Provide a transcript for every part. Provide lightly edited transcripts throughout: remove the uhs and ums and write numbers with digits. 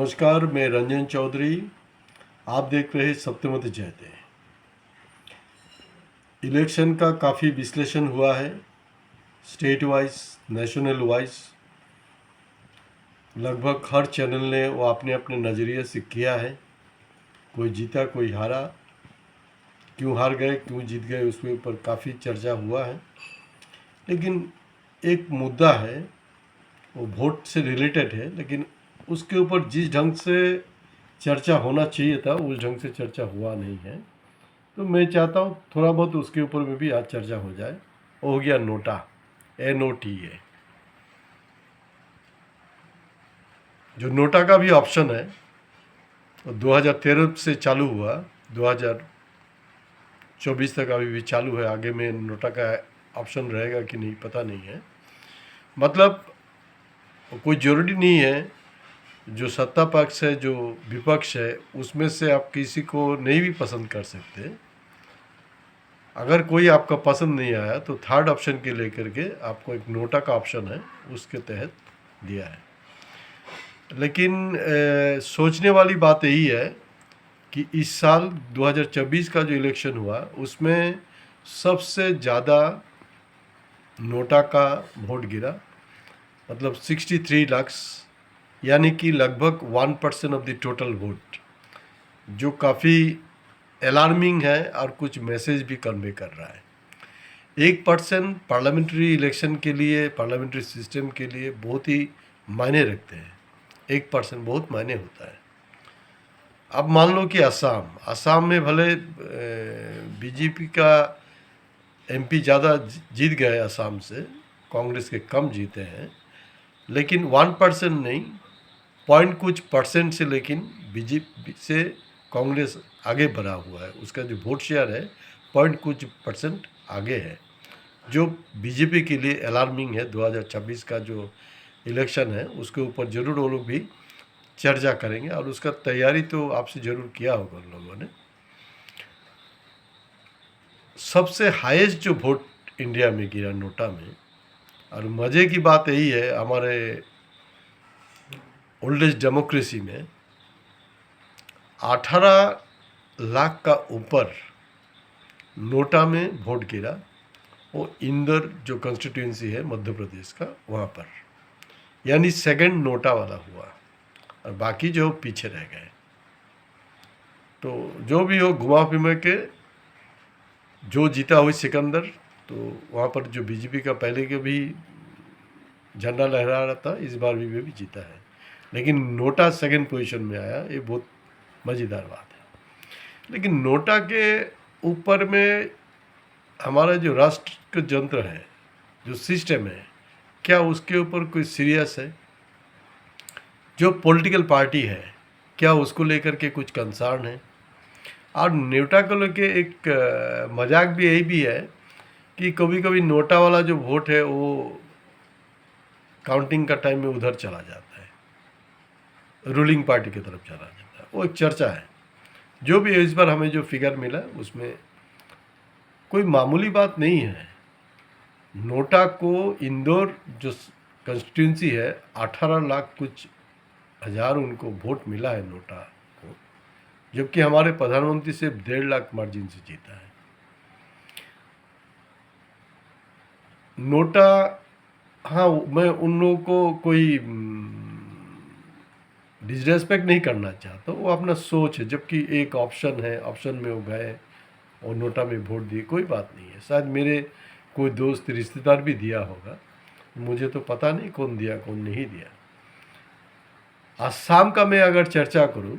नमस्कार, मैं रंजन चौधरी। आप देख रहे हैं सत्यमत जयते। इलेक्शन का काफ़ी विश्लेषण हुआ है, स्टेट वाइज, नेशनल वाइज। लगभग हर चैनल ने वो अपने अपने नज़रिए से किया है। कोई जीता, कोई हारा, क्यों हार गए, क्यों जीत गए, उसके ऊपर काफ़ी चर्चा हुआ है। लेकिन एक मुद्दा है, वो वोट से रिलेटेड है, लेकिन उसके ऊपर जिस ढंग से चर्चा होना चाहिए था उस ढंग से चर्चा हुआ नहीं है। तो मैं चाहता हूँ थोड़ा बहुत उसके ऊपर में भी आज चर्चा हो जाए। हो गया नोटा, NOTA। जो नोटा का भी ऑप्शन है, 2013 से चालू हुआ, 2024 तक अभी भी चालू है। आगे में नोटा का ऑप्शन रहेगा कि नहीं पता नहीं है। मतलब कोई ज़रूरी नहीं है जो सत्ता पक्ष है, जो विपक्ष है, उसमें से आप किसी को नहीं भी पसंद कर सकते। अगर कोई आपका पसंद नहीं आया तो थर्ड ऑप्शन के लेकर के आपको एक नोटा का ऑप्शन है, उसके तहत दिया है। लेकिन सोचने वाली बात यही है कि इस साल 2024 का जो इलेक्शन हुआ उसमें सबसे ज़्यादा नोटा का वोट गिरा। मतलब 63 लाख, यानी कि लगभग 1% ऑफ द टोटल वोट, जो काफ़ी अलार्मिंग है और कुछ मैसेज भी कन्वे कर रहा है। 1% पार्लियामेंट्री इलेक्शन के लिए, पार्लियामेंट्री सिस्टम के लिए बहुत ही मायने रखते हैं। 1% बहुत मायने होता है। अब मान लो कि असम में भले बीजेपी का MP ज़्यादा जीत गए असम से, कांग्रेस के कम जीते हैं, लेकिन 1% नहीं, पॉइंट कुछ परसेंट से, लेकिन बीजेपी से कांग्रेस आगे बढ़ा हुआ है। उसका जो वोट शेयर है पॉइंट कुछ परसेंट आगे है, जो बीजेपी के लिए अलार्मिंग है। 2026 का जो इलेक्शन है उसके ऊपर ज़रूर वो लोग भी चर्चा करेंगे, और उसका तैयारी तो आपसे ज़रूर किया होगा उन लोगों ने। सबसे हाईएस्ट जो वोट इंडिया में गिरा नोटा में, और मज़े की बात यही है, हमारे ओल्डेस्ट डेमोक्रेसी में 18 लाख का ऊपर नोटा में वोट गिरा। वो इंदौर जो कॉन्स्टिट्यूंसी है मध्य प्रदेश का, वहाँ पर, यानी सेकंड नोटा वाला हुआ, और बाकी जो पीछे रह गए। तो जो भी हो, घुमा फिमा के जो जीता हुई सिकंदर, तो वहाँ पर जो बीजेपी का पहले के भी झंडा लहरा रहा था, इस बार भी वे भी जीता है। लेकिन नोटा सेकंड पोजीशन में आया, ये बहुत मज़ेदार बात है। लेकिन नोटा के ऊपर में हमारा जो राष्ट्र यंत्र है, जो सिस्टम है, क्या उसके ऊपर कोई सीरियस है? जो पॉलिटिकल पार्टी है, क्या उसको लेकर के कुछ कंसर्न है? और नोटा को लेके एक मजाक भी यही भी है कि कभी कभी नोटा वाला जो वोट है वो काउंटिंग का टाइम में उधर चला जाता है, रूलिंग पार्टी की तरफ चला जाता है। वो एक चर्चा है। जो भी इस बार हमें जो फिगर मिला उसमें कोई मामूली बात नहीं है। नोटा को इंदौर जो कंस्टिट्यूंसी है, 18 लाख कुछ हज़ार उनको वोट मिला है नोटा को, जबकि हमारे प्रधानमंत्री से 1.5 लाख मार्जिन से जीता है। नोटा, हाँ, मैं उन लोगों को कोई डिसरेस्पेक्ट नहीं करना चाहता, वो अपना सोच है। जबकि एक ऑप्शन है, ऑप्शन में वो गए और नोटा में वोट दिए, कोई बात नहीं है। शायद मेरे कोई दोस्त रिश्तेदार भी दिया होगा, मुझे तो पता नहीं कौन दिया कौन नहीं दिया। असम का मैं अगर चर्चा करूं,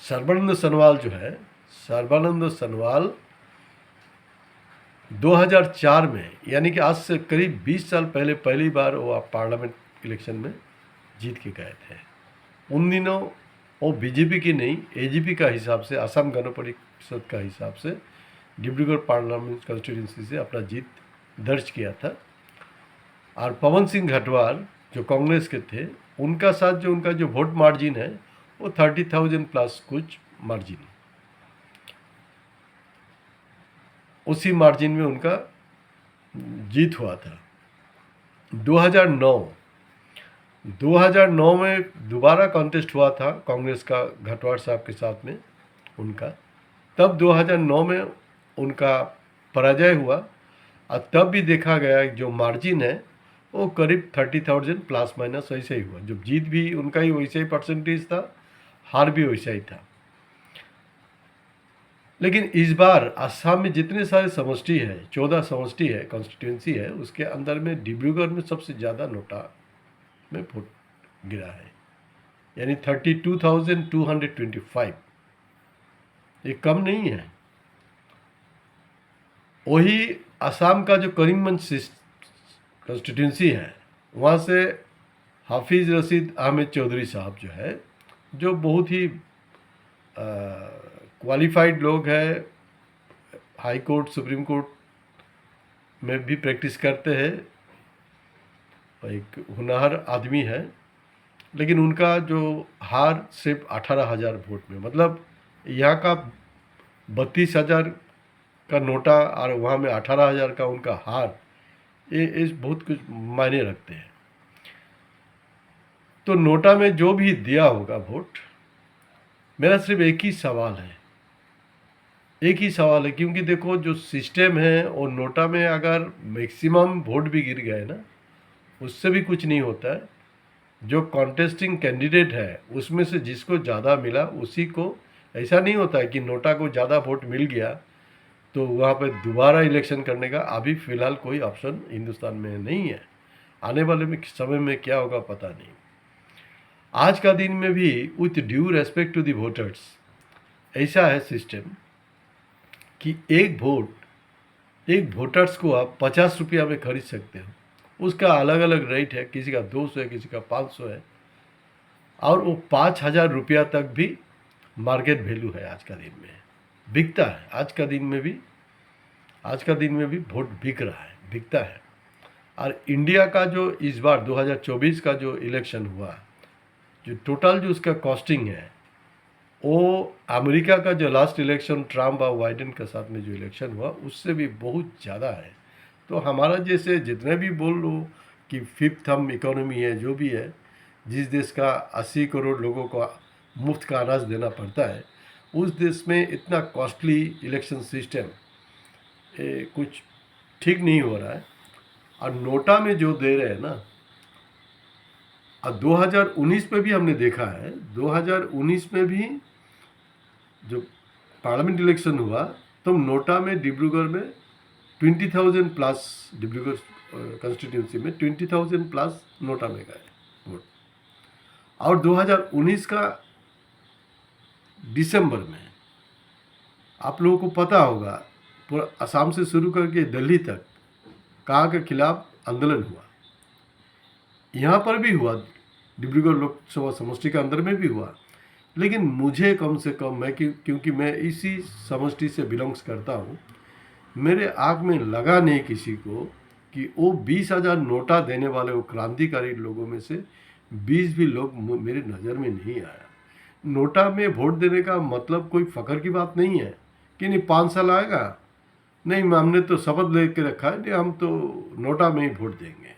सर्बानंद सोनोवाल जो है, सर्बानंद सोनोवाल 2004 में, यानी कि आज से करीब 20 साल पहले पहली बार वो पार्लियामेंट इलेक्शन में जीत के गए थे। उन दिनों वो बीजेपी की नहीं, AGP का हिसाब से, असम गण परिषद का हिसाब से, डिब्रूगढ़ पार्लियामेंट कॉन्स्टिट्यूंसी से अपना जीत दर्ज किया था। और पवन सिंह घटवाल जो कांग्रेस के थे, उनका साथ जो उनका जो वोट मार्जिन है वो 30,000 प्लस कुछ मार्जिन, उसी मार्जिन में उनका जीत हुआ था। 2009 2009 में दोबारा कॉन्टेस्ट हुआ था कांग्रेस का घटवाड़ साहब के साथ में उनका, तब 2009 में उनका पराजय हुआ। और तब भी देखा गया जो मार्जिन है वो करीब 30,000 प्लस माइनस ऐसे ही हुआ। जब जीत भी उनका ही वैसे ही परसेंटेज था, हार भी वैसा ही था। लेकिन इस बार असम में जितने सारे समष्टि है, 14 समष्टि है, कॉन्स्टिट्यूंसी है, उसके अंदर में डिब्रूगढ़ में सबसे ज़्यादा नोटा में वोट गिरा है, यानी 32,225। ये कम नहीं है। वही असम का जो करीमगंज कॉन्स्टिट्यूंसी है, वहाँ से हाफिज़ रशीद अहमद चौधरी साहब जो है, जो बहुत ही क्वालिफाइड लोग हैं, हाई कोर्ट सुप्रीम कोर्ट में भी प्रैक्टिस करते हैं, एक होनहार आदमी है। लेकिन उनका जो हार सिर्फ 18,000 वोट में, मतलब यहाँ का 32,000 का नोटा और वहाँ में 18,000 का उनका हार, ये बहुत कुछ मायने रखते हैं। तो नोटा में जो भी दिया होगा वोट, मेरा सिर्फ एक ही सवाल है, क्योंकि देखो जो सिस्टम है और नोटा में अगर मैक्सिमम वोट भी गिर गए ना, उससे भी कुछ नहीं होता है। जो कॉन्टेस्टिंग कैंडिडेट है उसमें से जिसको ज़्यादा मिला उसी को, ऐसा नहीं होता है कि नोटा को ज़्यादा वोट मिल गया तो वहाँ पर दोबारा इलेक्शन करने का अभी फ़िलहाल कोई ऑप्शन हिंदुस्तान में नहीं है। आने वाले में समय में क्या होगा पता नहीं। आज का दिन में भी with due respect to the voters, ऐसा है सिस्टम कि एक वोटर्स को आप 50 रुपया में खरीद सकते हो। उसका अलग अलग रेट है, किसी का 200 है, किसी का 500 है, और वो 5,000 रुपया तक भी मार्केट वैल्यू है। आज का दिन में बिकता है, आज का दिन में भी वोट बिक रहा है, बिकता है। और इंडिया का जो इस बार 2024 का जो इलेक्शन हुआ, जो टोटल जो उसका कॉस्टिंग है, वो अमेरिका का जो लास्ट इलेक्शन ट्रम्प और बाइडेन के साथ में जो इलेक्शन हुआ उससे भी बहुत ज़्यादा है। तो हमारा जैसे जितने भी बोल लो कि फिफ्थ हम इकोनॉमी है, जो भी है, जिस देश का 80 करोड़ लोगों को मुफ्त का अनाज देना पड़ता है, उस देश में इतना कॉस्टली इलेक्शन सिस्टम कुछ ठीक नहीं हो रहा है। और नोटा में जो दे रहे हैं ना, और 2019 में भी हमने देखा है, 2019 में भी जो पार्लियामेंट इलेक्शन हुआ तो नोटा में डिब्रूगढ़ में 20,000 प्लस, डिब्रूगढ़ कॉन्स्टिट्यूंसी में 20,000 प्लस नोटा में गए वोट। और 2019 का दिसंबर में आप लोगों को पता होगा, पूरा असम से शुरू करके दिल्ली तक कहाँ के खिलाफ आंदोलन हुआ। यहाँ पर भी हुआ, डिब्रूगढ़ लोकसभा समष्टि के अंदर में भी हुआ। लेकिन मुझे कम से कम, मैं क्योंकि मैं इसी समष्टि से बिलोंग्स करता हूँ, मेरे आँख में लगा नहीं किसी को कि वो 20,000 नोटा देने वाले वो क्रांतिकारी लोगों में से 20 भी लोग मेरे नज़र में नहीं आया। नोटा में वोट देने का मतलब कोई फ़ख्र की बात नहीं है कि नहीं 5 साल आएगा, नहीं हमने तो शपथ ले के रखा है, नहीं हम तो नोटा में ही वोट देंगे।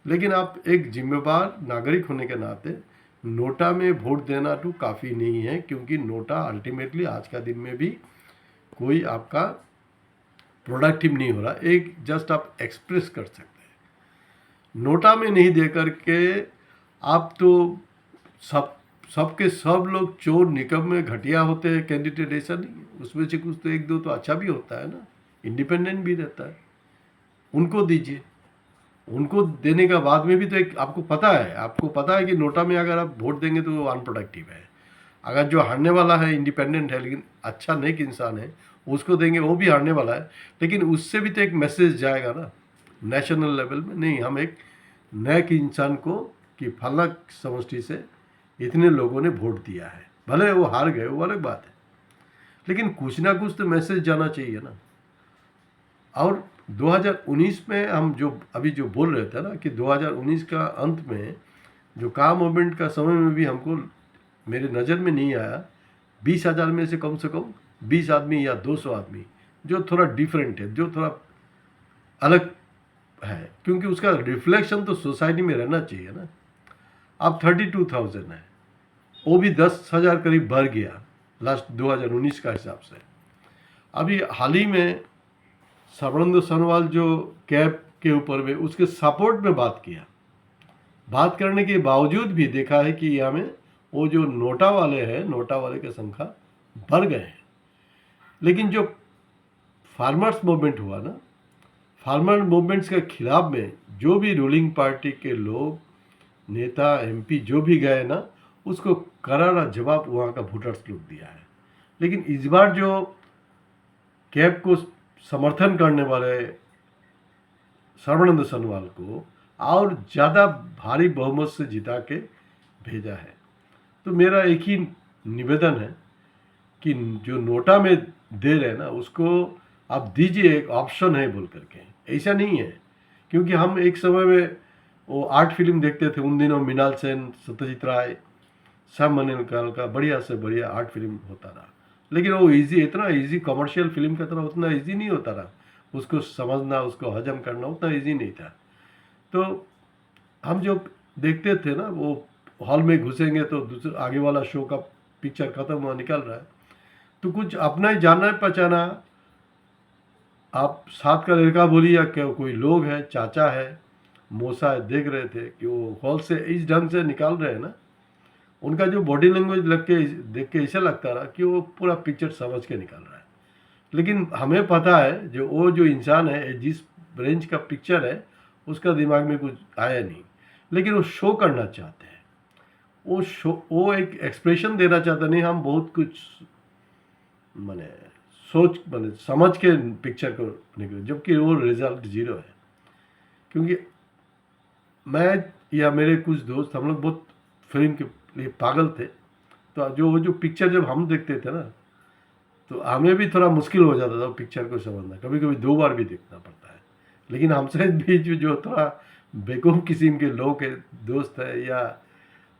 लेकिन आप एक जिम्मेदार नागरिक होने के नाते नोटा में वोट देना तो काफ़ी नहीं है, क्योंकि नोटा अल्टीमेटली आज का दिन में भी कोई आपका प्रोडक्टिव नहीं हो रहा, एक जस्ट आप एक्सप्रेस कर सकते हैं। नोटा में नहीं दे करके आप तो सबके सब लोग चोर निकम्मे घटिया होते हैं कैंडिडेट, ऐसा नहीं है। उसमें से कुछ तो एक दो तो अच्छा भी होता है ना, इंडिपेंडेंट भी रहता है, उनको दीजिए। उनको देने का बाद में भी तो एक आपको पता है कि नोटा में अगर आप वोट देंगे तो वो अनप्रोडक्टिव है। अगर जो हारने वाला है इंडिपेंडेंट है लेकिन अच्छा नेक इंसान है, उसको देंगे, वो भी हारने वाला है, लेकिन उससे भी तो एक मैसेज जाएगा ना नेशनल लेवल में, नहीं हम एक नेक इंसान को कि फला समष्टि से इतने लोगों ने वोट दिया है, भले वो हार गए वो अलग बात है, लेकिन कुछ ना कुछ तो मैसेज जाना चाहिए ना। और 2019 में हम जो अभी जो बोल रहे थे ना कि 2019 का अंत में जो का मूवमेंट का समय में भी हमको मेरे नज़र में नहीं आया 20,000 में से कम 20 आदमी या 200 आदमी जो थोड़ा डिफरेंट है, जो थोड़ा अलग है, क्योंकि उसका रिफ्लेक्शन तो सोसाइटी में रहना चाहिए ना। अब 32,000 है, वो भी 10,000 करीब बढ़ गया लास्ट 2019 का हिसाब से। अभी हाल ही में सर्बानंद सोनोवाल जो कैब के ऊपर में उसके सपोर्ट में बात किया, बात करने के बावजूद भी देखा है कि यहाँ में वो जो नोटा वाले हैं, नोटा वाले की संख्या बढ़ गए हैं। लेकिन जो फार्मर्स मूवमेंट हुआ ना, फार्मर मूवमेंट्स के खिलाफ में जो भी रूलिंग पार्टी के लोग, नेता, एमपी जो भी गए ना, उसको करारा जवाब वहाँ का वोटर्स लोग दिया है। लेकिन इस बार जो कैब को समर्थन करने वाले सर्बानंद सोनोवाल को और ज़्यादा भारी बहुमत से जिता के भेजा है। तो मेरा एक ही निवेदन है कि जो नोटा में दे रहे हैं ना, उसको आप दीजिए, एक ऑप्शन है बोल करके। ऐसा नहीं है, क्योंकि हम एक समय में वो आर्ट फिल्म देखते थे उन दिनों, मृणाल सेन, सत्यजीत राय, श्याम मनोकाल का बढ़िया से बढ़िया आर्ट फिल्म होता रहा। लेकिन वो इजी, इतना इजी कमर्शियल फिल्म की तरह उतना इजी नहीं होता रहा, उसको समझना, उसको हजम करना उतना इजी नहीं था। तो हम जो देखते थे ना, वो हॉल में घुसेंगे तो दूसरे आगे वाला शो का पिक्चर खत्म हुआ निकल रहा है, तो कुछ अपना ही जाना पहचाना, आप साथ का लड़का बोलिए या क्या कोई लोग है, चाचा है, मौसा है, देख रहे थे कि वो हॉल से इस ढंग से निकाल रहे हैं ना, उनका जो बॉडी लैंग्वेज लग के देख के ऐसा लगता रहा कि वो पूरा पिक्चर समझ के निकाल रहा है। लेकिन हमें पता है जो वो जो इंसान है, जिस रेंज का पिक्चर है, उसका दिमाग में कुछ आया नहीं, लेकिन वो शो करना चाहते हैं, वो शो, वो एक एक्सप्रेशन देना चाहता नहीं, हम बहुत कुछ माने सोच माने समझ के पिक्चर को निकले, जबकि वो रिजल्ट जीरो है। क्योंकि मैं या मेरे कुछ दोस्त, हम लोग बहुत फिल्म के लिए पागल थे, तो जो पिक्चर जब हम देखते थे ना, तो हमें भी थोड़ा मुश्किल हो जाता था पिक्चर को समझना, कभी कभी 2 बार भी देखना पड़ता है। लेकिन हमसे भी जो थोड़ा बेवकूफ़ किस्म के लोग है, दोस्त है या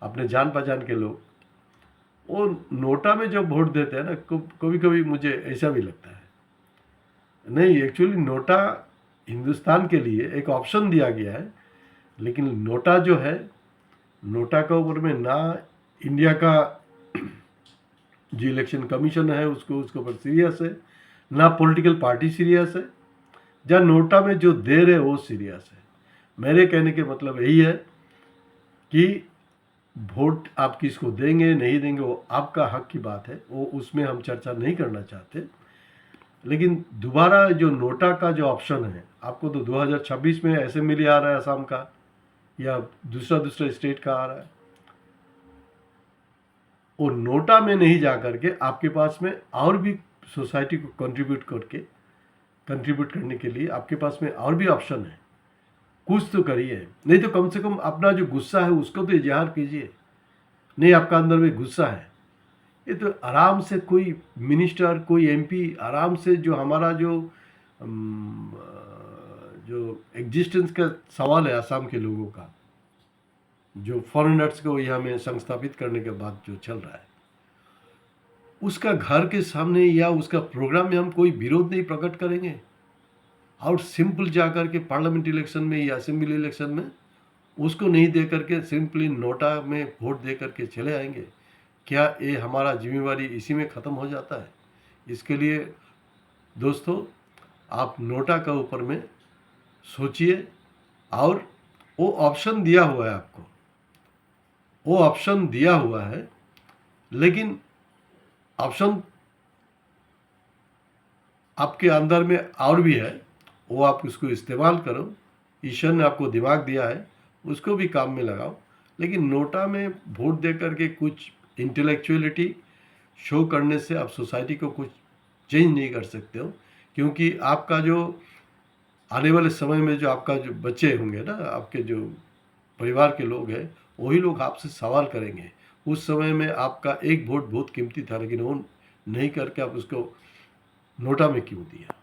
अपने जान पहचान के लोग, वो नोटा में जब वोट देते हैं ना, कभी कभी मुझे ऐसा भी लगता है नहीं, एक्चुअली नोटा हिंदुस्तान के लिए एक ऑप्शन दिया गया है, लेकिन नोटा जो है, नोटा का ऊपर में ना इंडिया का जो इलेक्शन कमीशन है उसको उसके ऊपर सीरियस है, ना पॉलिटिकल पार्टी सीरियस है, जहाँ नोटा में जो दे रहे वो सीरियस है। मेरे कहने के मतलब यही है कि वोट आप किसको देंगे नहीं देंगे वो आपका हक की बात है, वो उसमें हम चर्चा नहीं करना चाहते। लेकिन दोबारा जो नोटा का जो ऑप्शन है, आपको तो 2026 में असेंबली आ रहा है असम का, या दूसरा स्टेट का आ रहा है, वो नोटा में नहीं जा करके आपके पास में और भी सोसाइटी को कंट्रीब्यूट करने के लिए आपके पास में और भी ऑप्शन है। कुछ तो करिए, नहीं तो कम से कम अपना जो गुस्सा है उसको तो इजहार कीजिए। नहीं, आपका अंदर में गुस्सा है, ये तो आराम से कोई मिनिस्टर, कोई एमपी आराम से, जो हमारा जो एग्जिस्टेंस का सवाल है असम के लोगों का, जो फॉरेनर्स को यहाँ में संस्थापित करने के बाद जो चल रहा है, उसका घर के सामने या उसका प्रोग्राम में हम कोई विरोध नहीं प्रकट करेंगे, और सिंपल जा कर के पार्लियामेंट इलेक्शन में या असेंबली इलेक्शन में उसको नहीं दे करके सिंपली नोटा में वोट दे करके चले आएंगे? क्या ये हमारा जिम्मेवारी इसी में ख़त्म हो जाता है? इसके लिए दोस्तों, आप नोटा का ऊपर में सोचिए, और वो ऑप्शन दिया हुआ है आपको, वो ऑप्शन दिया हुआ है, लेकिन ऑप्शन आपके अंदर में और भी है, वो आप उसको इस्तेमाल करो। ईश्वर ने आपको दिमाग दिया है, उसको भी काम में लगाओ। लेकिन नोटा में वोट दे करके कुछ इंटेलेक्चुअलिटी शो करने से आप सोसाइटी को कुछ चेंज नहीं कर सकते हो, क्योंकि आपका जो आने वाले समय में जो आपका जो बच्चे होंगे ना, आपके जो परिवार के लोग हैं, वही लोग आपसे सवाल करेंगे। उस समय में आपका एक वोट बहुत कीमती था, लेकिन वो नहीं करके आप उसको नोटा में क्यों दिया?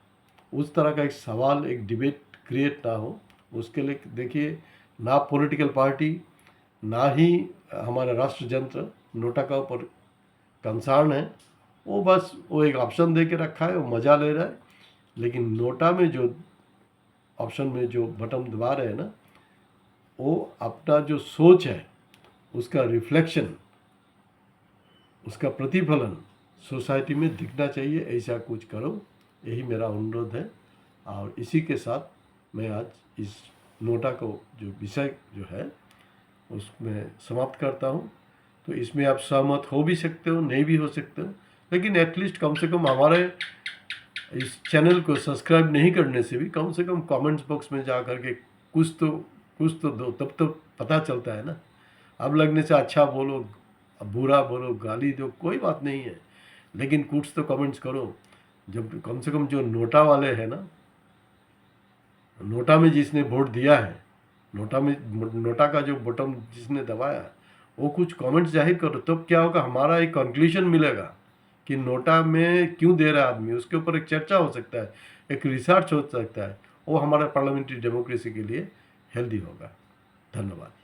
उस तरह का एक सवाल, एक डिबेट क्रिएट ना हो, उसके लिए देखिए, ना पॉलिटिकल पार्टी, ना ही हमारा राष्ट्रयंत्र नोटा का ऊपर कंसर्न है। वो बस वो एक ऑप्शन दे के रखा है, वो मज़ा ले रहा है। लेकिन नोटा में जो ऑप्शन में जो बटन दबा रहे हैं ना, वो अपना जो सोच है उसका रिफ्लेक्शन, उसका प्रतिफलन सोसाइटी में दिखना चाहिए। ऐसा कुछ करो, यही मेरा अनुरोध है। और इसी के साथ मैं आज इस नोटा को जो विषय जो है उसमें समाप्त करता हूँ। तो इसमें आप सहमत हो भी सकते हो, नहीं भी हो सकते हो, लेकिन एटलीस्ट कम से कम हमारे इस चैनल को सब्सक्राइब नहीं करने से भी कम से कम कमेंट्स बॉक्स में जा कर के कुछ तो दो, तब तो पता चलता है ना। अब लगने से अच्छा बोलो, बुरा बोलो, गाली दो, कोई बात नहीं है, लेकिन कुछ तो कमेंट्स करो। जब कम से कम जो नोटा वाले हैं ना, नोटा में जिसने वोट दिया है, नोटा का जो बटन जिसने दबाया, वो कुछ कमेंट्स जाहिर करो। तब क्या होगा, हमारा एक कंक्लूजन मिलेगा कि नोटा में क्यों दे रहा है आदमी, उसके ऊपर एक चर्चा हो सकता है, एक रिसर्च हो सकता है। वो हमारे पार्लियामेंट्री डेमोक्रेसी के लिए हेल्दी होगा। धन्यवाद।